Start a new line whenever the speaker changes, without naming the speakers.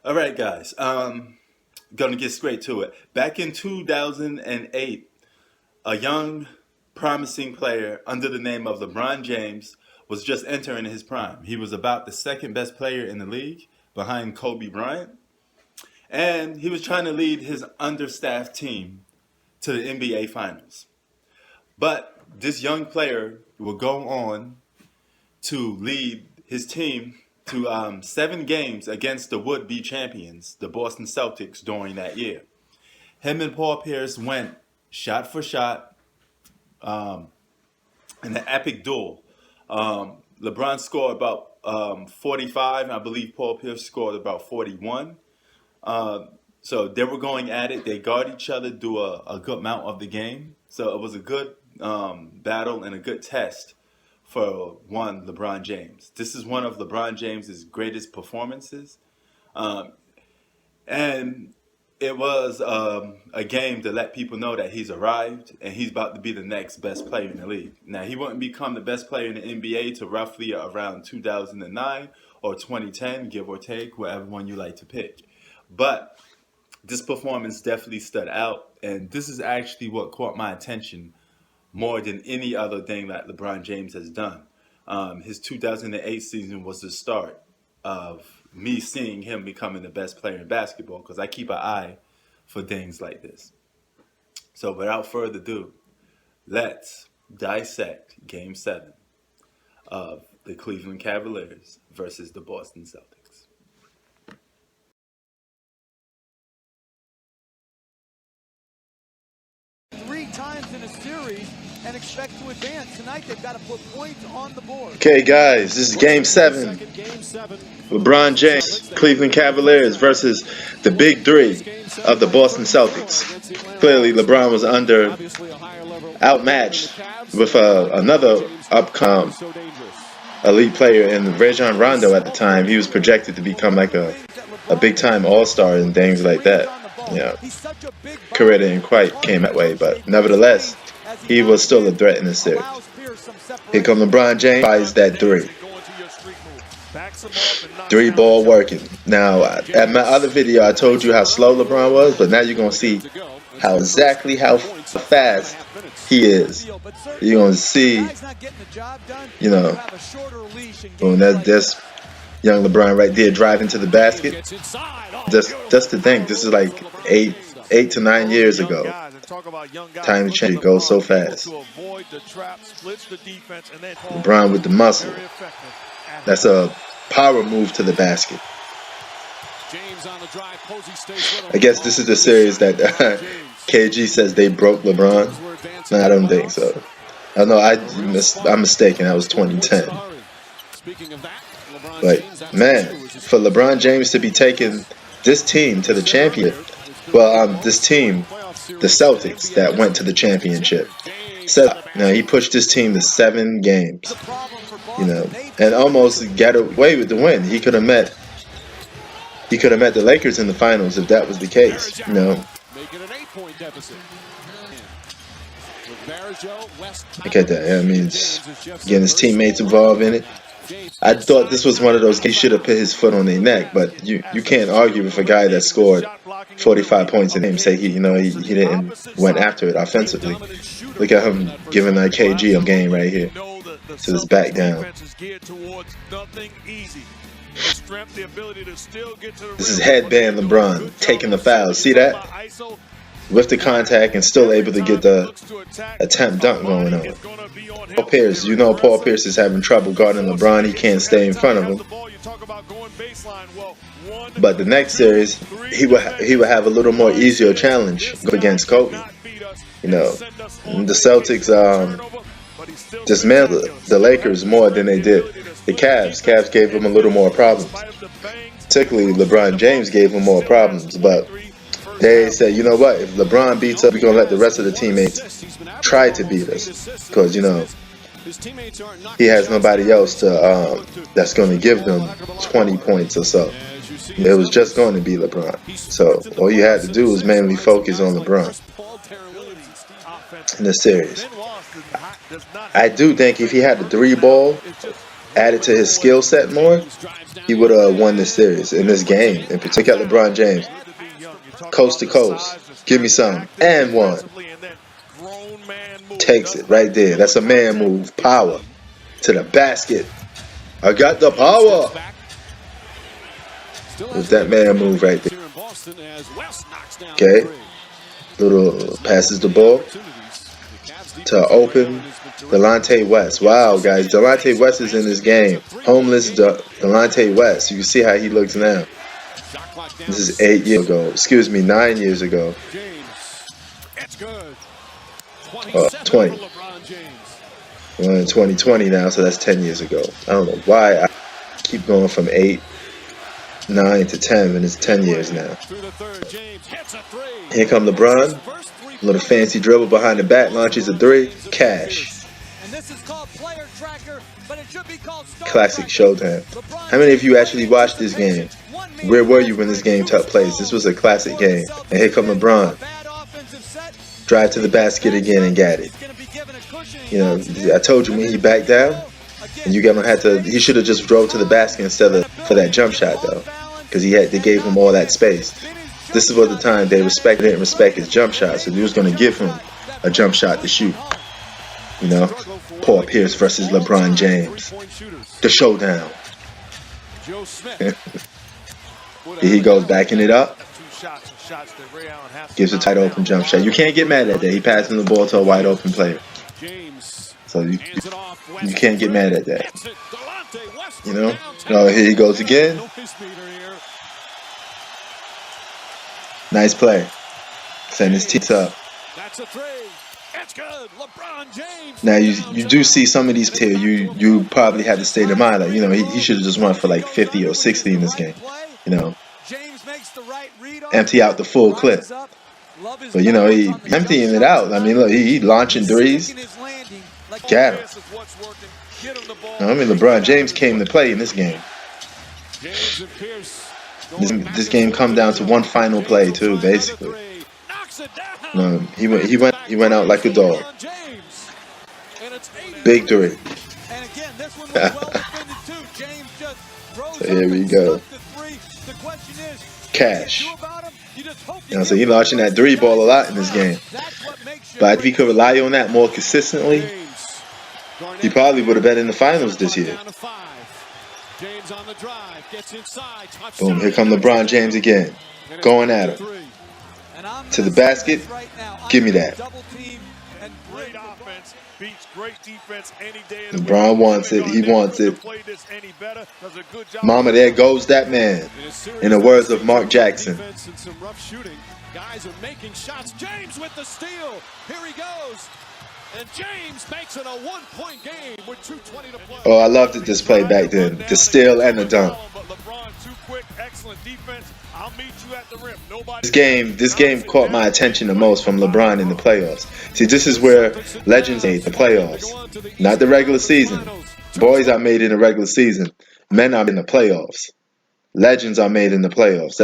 All right, guys. Gonna get straight to it. Back in 2008, a young, promising player under the name of LeBron James was just entering his prime. He was about the second best player in the league, behind Kobe Bryant, and he was trying to lead his understaffed team to the NBA Finals. But this young player will go on to lead his team to 7 games against the would-be champions, the Boston Celtics, during that year. Him and Paul Pierce went shot for shot in an epic duel. LeBron scored about 45, and I believe Paul Pierce scored about 41. So they were going at it. They guard each other through a good amount of the game. So it was a good battle and a good test for one LeBron James. This is one of LeBron James's greatest performances. And it was a game to let people know that he's arrived and he's about to be the next best player in the league. Now, he wouldn't become the best player in the NBA to roughly around 2009 or 2010, give or take, whatever one you like to pick. But this performance definitely stood out, and this is actually what caught my attention more than any other thing that LeBron James has done. His 2008 season was the start of me seeing him becoming the best player in basketball, because I keep an eye for things like this. So without further ado, let's dissect Game 7 of the Cleveland Cavaliers versus the Boston Celtics.
Three times in a series and expect to advance. Tonight they've got to put points on the board.
Okay, guys, this is Game 7. LeBron James, Cleveland Cavaliers versus the Big Three of the Boston Celtics. Clearly, LeBron was outmatched with another upcoming elite player in Rajon Rondo at the time. He was projected to become like a big-time all-star and things like that. You know, career didn't quite came that way, but nevertheless, he was still a threat in the series. Here comes LeBron James, fires that three. Three ball working. Now, at my other video, I told you how slow LeBron was, but now you're going to see how fast he is. You're going to see, you know, when that's young LeBron right there driving to the basket. Just to think, this is like 8 to 9 years ago. Time to change. It goes so fast. LeBron with the muscle. That's a power move to the basket. I guess this is the series that KG says they broke LeBron. No, I don't think so. I know I'm mistaken. That was 2010. But man, for LeBron James to be taking this team to the championship, this team, the Celtics, that went to the championship. Now he pushed his team to 7 games, you know, and almost got away with the win. He could have met the Lakers in the finals if that was the case, you know. Look at that. I mean, getting his teammates involved in it. I thought this was one of those he should have put his foot on their neck, but you can't argue with a guy that scored 45 points in him. Say he didn't went after it offensively. Look at him giving a KG a game right here. So it's back down. This is headband LeBron taking the foul. See that? With the contact and still able to get the attempt dunk going on. Paul Pierce, you know Paul Pierce is having trouble guarding LeBron. He can't stay in front of him. But the next series, he would have a little more easier challenge against Kobe. You know, the Celtics dismantled the Lakers more than they did the Cavs. Cavs gave them a little more problems. Particularly LeBron James gave them more problems, but they said, you know what, if LeBron beats us, we're going to let the rest of the teammates try to beat us. Because, you know, he has nobody else to that's going to give them 20 points or so. It was just going to be LeBron. So all you had to do was mainly focus on LeBron in the series. I do think if he had the 3 ball,
added to his skill set more, he would have won this series in this game. In particular, LeBron James, coast to coast, give me some, and one. Takes it right there. That's a man move. Power to the basket. I got the power. With that man move right there. Okay. Little passes the ball to open Delonte West. Wow, guys. Delonte West is in this game. Homeless Delonte West. You can see how he looks now. This is 8 years ago. Excuse me, 9 years ago. 20. We're in 2020 now, so that's 10 years ago. I don't know why I keep going from 8, 9 to 10, and it's 10 years now. Here come LeBron. A little fancy dribble behind the back, launches a three. Cash. Classic Showtime. How many of you actually watched this game? Where were you when this game took place? This was a classic game. And here come LeBron. Drive to the basket again and got it. You know, I told you when he backed down, and you gonna have to. He should have just drove to the basket instead of for that jump shot though, because they gave him all that space. This is what the time they didn't respect his jump shot, so they was gonna give him a jump shot to shoot. You know, Paul Pierce versus LeBron James, the showdown. Here he goes, backing it up. Gives a tight open jump shot. You can't get mad at that. He passing the ball to a wide open player. So you can't get mad at that. You know? Oh, here he goes again. Nice play. Setting his teeth up. Now you do see some of these here. You probably have to state in mind, like, you know, he should have just run for like 50 or 60 in this game. You know, empty out the full clip. But you know, he emptying it out. I mean, look, he launching threes. Got him. I mean, LeBron James came to play in this game. This game come down to one final play too, basically. He went out like a dog. Big three. So here we go. Cash. You know, so he launching that three ball a lot in this game. But if he could rely on that more consistently, he probably would have been in the finals this year. Boom, here come LeBron James again. Going at him. To the basket. Give me that. LeBron wants it. He wants it. Mama, there goes that man. In the words of Mark Jackson.
Guys are making shots. James with the steal. Here he goes. And James makes it a one-point game with 2:20 to play.
Oh, I loved this play back then. The steal and the dunk. This game caught my attention the most from LeBron in the playoffs. See, this is where legends made the playoffs, not the regular season. Boys are made in the regular season. Men are in the playoffs. Legends are made in the playoffs. That's